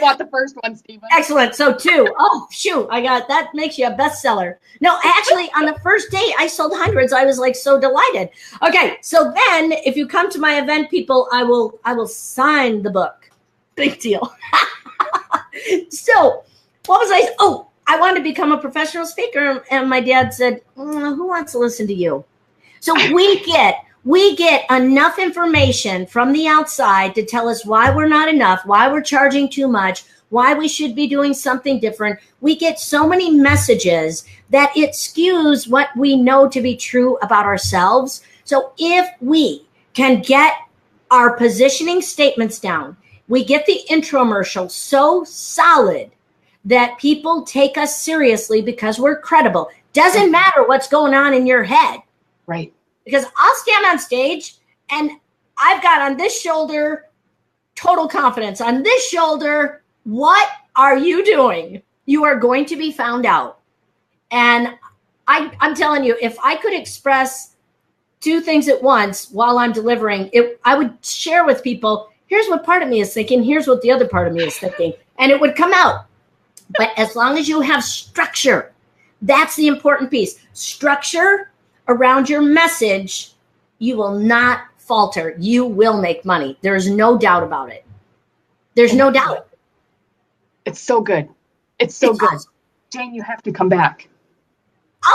bought the first one, Stephen. Excellent. So 2. Oh, shoot. That makes you a bestseller. No, actually, on the first day, I sold hundreds. I was like so delighted. Okay. So then if you come to my event, people, I will sign the book. Big deal. So what was I? Oh, I wanted to become a professional speaker. And my dad said, who wants to listen to you? So we get enough information from the outside to tell us why we're not enough, why we're charging too much, why we should be doing something different. We get so many messages that it skews what we know to be true about ourselves. So if we can get our positioning statements down, we get the infomercial so solid that people take us seriously because we're credible. Doesn't matter what's going on in your head. Right. Because I'll stand on stage and I've got on this shoulder total confidence. On this shoulder, what are you doing? You are going to be found out. And I'm telling you, if I could express 2 things at once while I'm delivering, I would share with people, here's what part of me is thinking, here's what the other part of me is thinking, and it would come out. But as long as you have structure, that's the important piece. Structure around your message, you will not falter. You will make money. There is no doubt about it. There's no doubt. It's so good. It's so good. Awesome. Jane, you have to come back.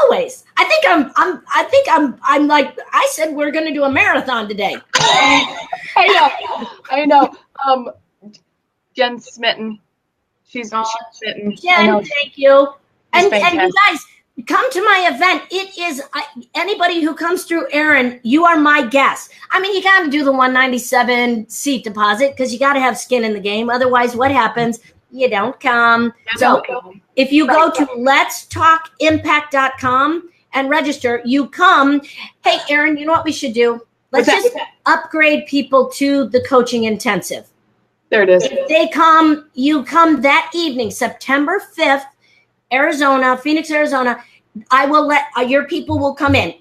Always. I think I'm like, I said we're going to do a marathon today. I know. Jen Smitten. She's Smitten. Jen, thank you. And you guys, come to my event. It is anybody who comes through Erin, you are my guest. I mean, you got to do the 197 seat deposit because you got to have skin in the game. Otherwise, what happens? You don't come. If you go to letstalkimpact.com and register, you come. Hey, Erin, you know what we should do? Let's just upgrade people to the coaching intensive. There it is. If they come, you come that evening, September 5th, Arizona, Phoenix, Arizona. I will let your people will come in.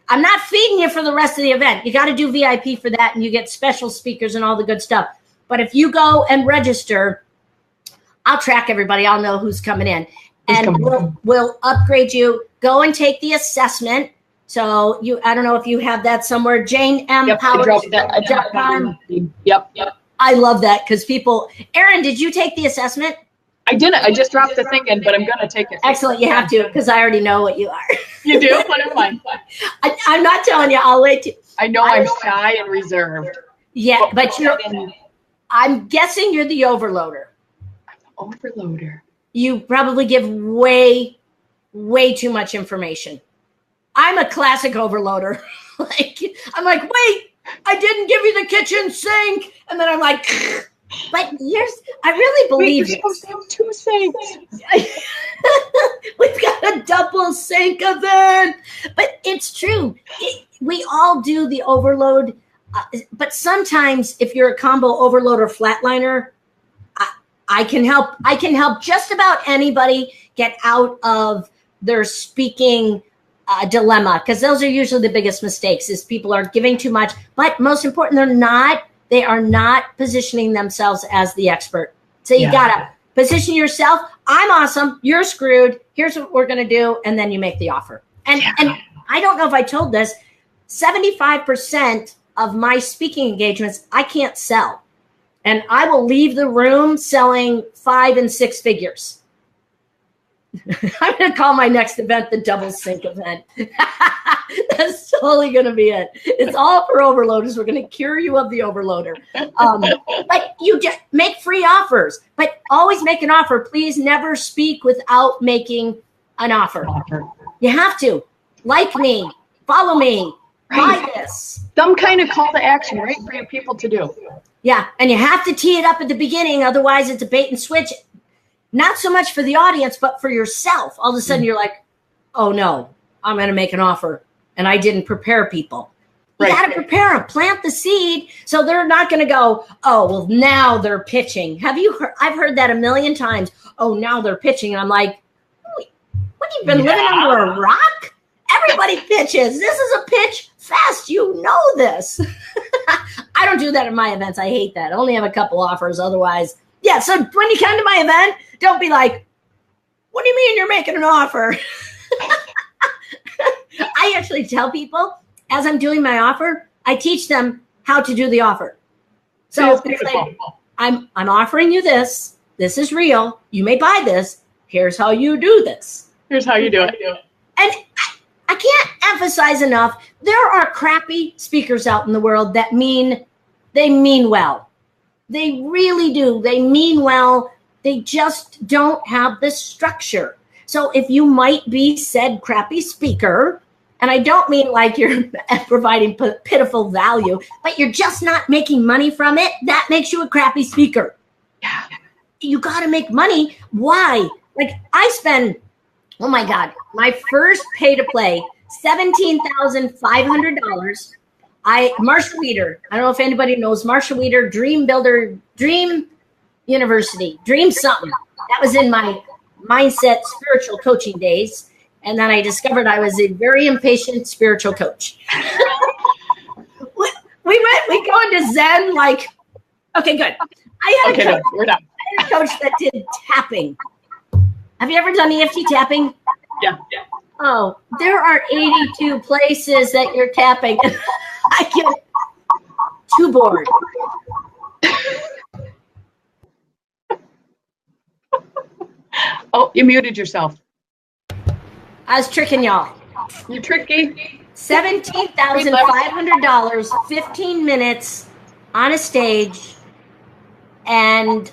I'm not feeding you for the rest of the event. You got to do VIP for that, and you get special speakers and all the good stuff. But if you go and register, I'll track everybody. I'll know who's coming in. And we'll upgrade you. Go and take the assessment. So I don't know if you have that somewhere. Jane M. Yep, Powers. I dropped that. Yep. I love that because people. Erin, did you take the assessment? I didn't. I just dropped the thing in, but I'm going to take it. Excellent. You have to because I already know what you are. You do? Never mind. I'm not telling you. I'll wait. I know I'm shy and reserved. Yeah, but I'm guessing you're the overloader. Overloader. You probably give way too much information. I'm a classic overloader. I'm like, wait, I didn't give you the kitchen sink. And then I'm like, but I really believe we have 2 sinks. We've got a double sink event. But it's true. We all do the overload. But sometimes if you're a combo overload or flatliner, I can help just about anybody get out of their speaking dilemma, because those are usually the biggest mistakes is people are giving too much, but most important, they are not positioning themselves as the expert. So you gotta position yourself. I'm awesome. You're screwed. Here's what we're going to do. And then you make the offer. And I don't know if I told this, 75% of my speaking engagements, I can't sell. And I will leave the room selling 5 and 6 figures. I'm going to call my next event the double sink event. That's totally going to be it. It's all for overloaders. We're going to cure you of the overloader. But you just make free offers. But always make an offer. Please never speak without making an offer. You have to. Like me. Follow me. Buy this. Some kind of call to action, right, for your people to do. Yeah, and you have to tee it up at the beginning. Otherwise, it's a bait and switch. Not so much for the audience, but for yourself. All of a sudden, you're like, oh, no, I'm going to make an offer. And I didn't prepare people. You got to prepare them. Plant the seed so they're not going to go, oh, well, now they're pitching. Have you heard? I've heard that a million times. Oh, now they're pitching. And I'm like, what, you've been living under a rock? Everybody pitches. This is a pitch fest. You know this. I don't do that at my events. I hate that. I only have a couple offers. Otherwise, yeah. So when you come to my event, don't be like, what do you mean you're making an offer? I actually tell people as I'm doing my offer, I teach them how to do the offer. So like, I'm offering you this. This is real. You may buy this. Here's how you do this. Here's how you do it. And I can't emphasize enough, there are crappy speakers out in the world that mean well. They really do. They mean well. They just don't have the structure. So if you might be said crappy speaker, and I don't mean like you're providing pitiful value, but you're just not making money from it, that makes you a crappy speaker. Yeah. You got to make money. Why? Like I spend, oh my God, my first pay to play, $17,500. Marsha Weeder. I don't know if anybody knows Marsha Weeder, Dream Builder, Dream University, Dream something. That was in my mindset spiritual coaching days. And then I discovered I was a very impatient spiritual coach. we go into Zen like Okay, good. I had Okay, no, we're done. I had a coach that did tapping. Have you ever done EFT tapping? Yeah. Oh, there are 82 places that you're tapping. I get too bored. Oh, you muted yourself. I was tricking y'all. You're tricky. $17,500, 15 minutes on a stage, and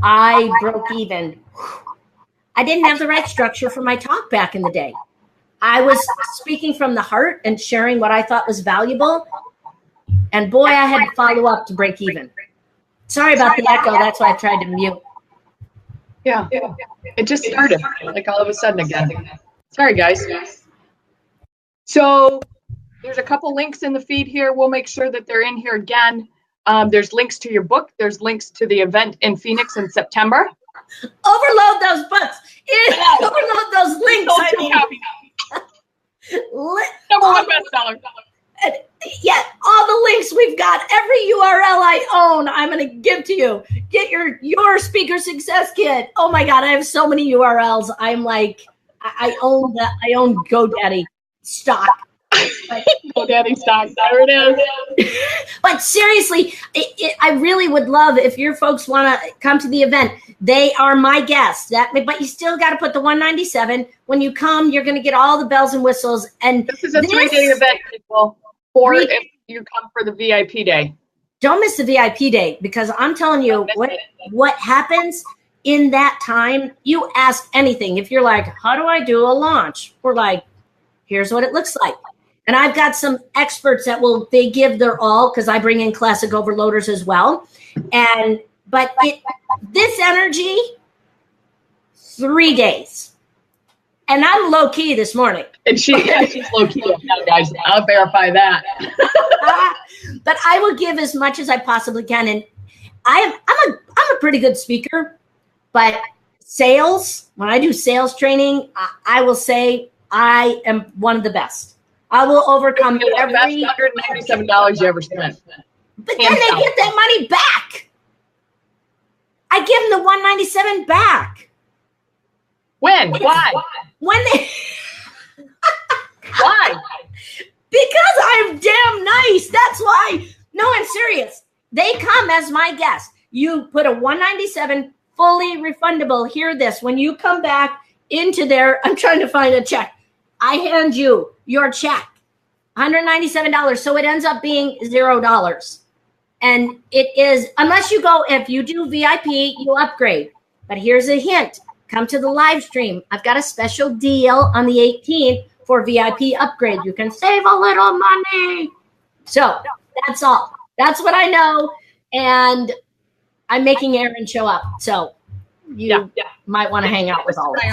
I broke even. I didn't have the right structure for my talk back in the day. I was speaking from the heart and sharing what I thought was valuable. And boy, I had to follow up to break even. Sorry about the echo. That's why I tried to mute. Yeah. It just started like all of a sudden again. Sorry, guys. So there's a couple links in the feed here. We'll make sure that they're in here again. There's links to your book. There's links to the event in Phoenix in September. Overload those books. Overload those links. I mean, Number one bestseller. Yeah, all the links we've got, every URL I own, I'm going to give to you. Get your speaker success kit. Oh my God, I have so many URLs. I'm like, I own GoDaddy stock. GoDaddy stock. There it is. But seriously, I really would love if your folks want to come to the event. They are my guests. But you still got to put the $197. When you come, you're going to get all the bells and whistles. And this is a 3-day event, people. Or if you come for the VIP day. Don't miss the VIP day, because I'm telling you what happens in that time. You ask anything. If you're like, how do I do a launch? We're like, here's what it looks like. And I've got some experts that they give their all, because I bring in classic overloaders as well. But this energy, 3 days. And I'm low key this morning. And she's low key now, guys. I'll verify that. But I will give as much as I possibly can. And I'm a pretty good speaker, but sales, when I do sales training, I will say I am one of the best. I will overcome every $197 you ever spent. But then they get that money back. I give them the $197 back. When? Why? When they Why? Because I'm damn nice. That's why. No, I'm serious. They come as my guest. You put a $197 fully refundable. Hear this. When you come back into there, I'm trying to find a check. I hand you your check, $197. So it ends up being $0. And it is, unless if you do VIP, you upgrade. But here's a hint. Come to the live stream. I've got a special deal on the 18th for VIP upgrade. You can save a little money. So that's all. That's what I know. And I'm making Erin show up. So you might want to hang out with all of us.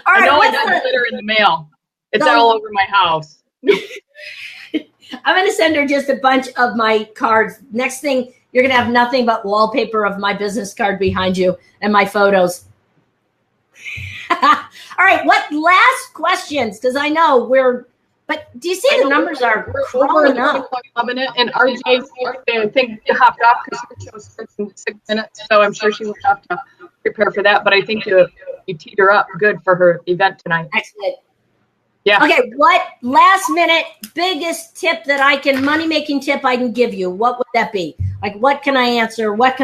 All right, I know I got the letter in the mail. It's all over my house. I'm going to send her just a bunch of my cards. Next thing, you're going to have nothing but wallpaper of my business card behind you and my photos. All right, what last questions? Because I know but do you see the numbers are crawling up? And RJ's birthday, I think, hopped off because her show starts in 6 minutes. So I'm sure she will have to prepare for that. But I think you teed her up good for her event tonight. Excellent. Yeah. Okay, what last minute biggest tip money-making tip I can give you? What would that be? Like, what can I answer? What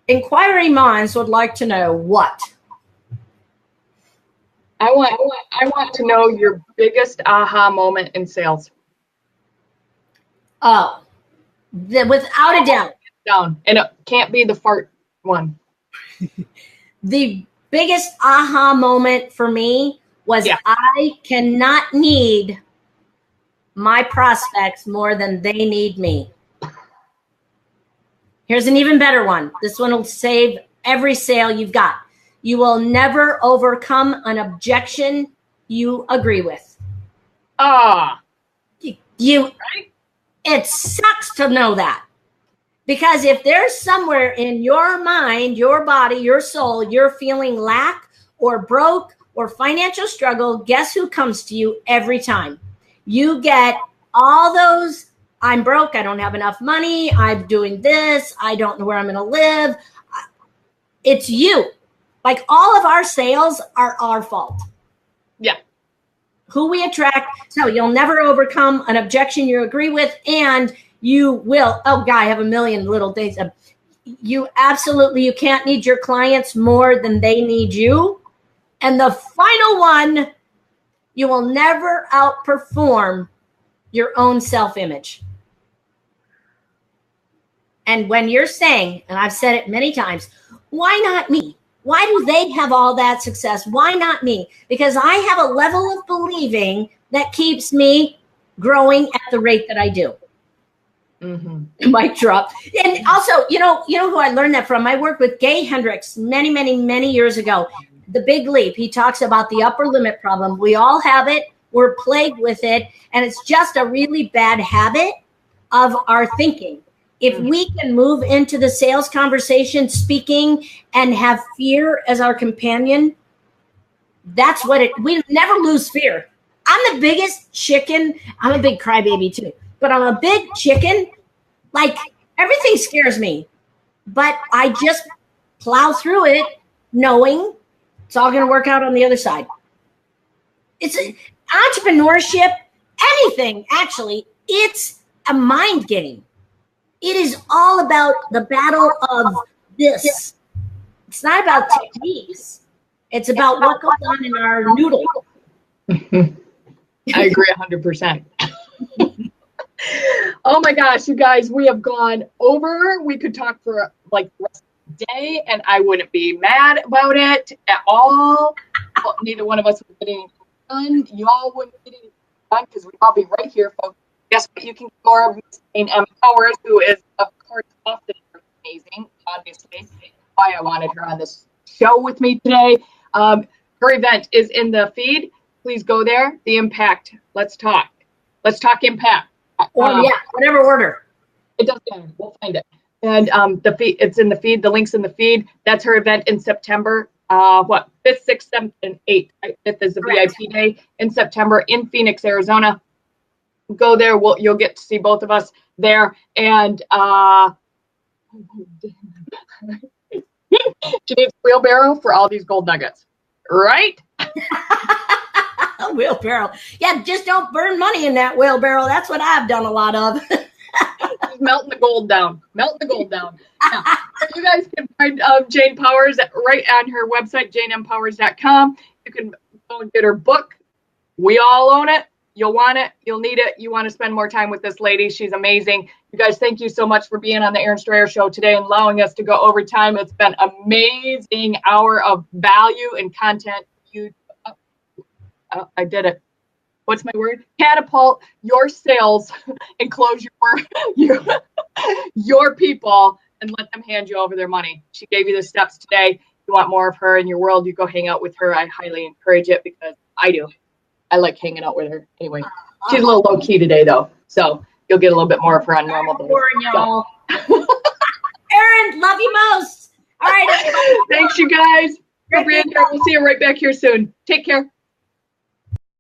inquiring minds would like to know? What? I want to know your biggest aha moment in sales. Oh, without a doubt. And it can't be the fart one. The biggest aha moment for me was I cannot need my prospects more than they need me. Here's an even better one. This one will save every sale you've got. You will never overcome an objection you agree with. Right? It sucks to know that. Because if there's somewhere in your mind, your body, your soul, you're feeling lack or broke or financial struggle, guess who comes to you every time? You get all those, I'm broke, I don't have enough money, I'm doing this, I don't know where I'm going to live. It's you. Like all of our sales are our fault. Yeah. Who we attract. So you'll never overcome an objection you agree with, and you will. Oh, God, I have a million little things. You can't need your clients more than they need you. And the final one, you will never outperform your own self-image. And when you're saying, and I've said it many times, why not me? Why do they have all that success? Why not me? Because I have a level of believing that keeps me growing at the rate that I do. Mm-hmm. Mic drop. And also, you know who I learned that from? I worked with Gay Hendricks many, many, many years ago. The Big Leap. He talks about the upper limit problem. We all have it. We're plagued with it. And it's just a really bad habit of our thinking. If we can move into the sales conversation, speaking, and have fear as our companion, that's what we never lose fear. I'm the biggest chicken. I'm a big crybaby too, but I'm a big chicken. Like everything scares me, but I just plow through it knowing it's all going to work out on the other side. It's entrepreneurship, anything, actually, it's a mind game. It is all about the battle of this. It's not about techniques. It's about what goes on in our noodle. I agree 100%. Oh my gosh, you guys, we have gone over. We could talk for like the rest of the day and I wouldn't be mad about it at all. Well, neither one of us would get anything done. Y'all wouldn't get anything done because we'd all be right here, folks. Guess what? You can go over Miss Jane M. Powers, who is, of course, often amazing, obviously. Why I wanted her on this show with me today. Her event is in the feed. Please go there. The Impact. Let's talk. Let's talk Impact. Or whatever order. It doesn't matter. We'll find it. And the feed, it's in the feed. The link's in the feed. That's her event in September. 5th, 6th, 7th, and 8th. 5th is the VIP day in September in Phoenix, Arizona. Go there. You'll get to see both of us there. And she needs a wheelbarrow for all these gold nuggets, right? A wheelbarrow. Yeah, just don't burn money in that wheelbarrow. That's what I've done a lot of. Just melting the gold down. Melting the gold down. Yeah. You guys can find Jane Powers right on her website, janempowers.com. You can go and get her book. We all own it. You'll want it. You'll need it. You want to spend more time with this lady. She's amazing. You guys, thank you so much for being on the Erin Strayer Show today and allowing us to go over time. It's been an amazing hour of value and content. I did it. What's my word? Catapult your sales and close your people and let them hand you over their money. She gave you the steps today. You want more of her in your world, you go hang out with her. I highly encourage it because I do. I like hanging out with her. Anyway, she's a little low key today though, so you'll get a little bit more of her on normal days. Y'all. Erin, love you most. All right, everybody. Thanks, you guys. For being here. We'll see you right back here soon. Take care.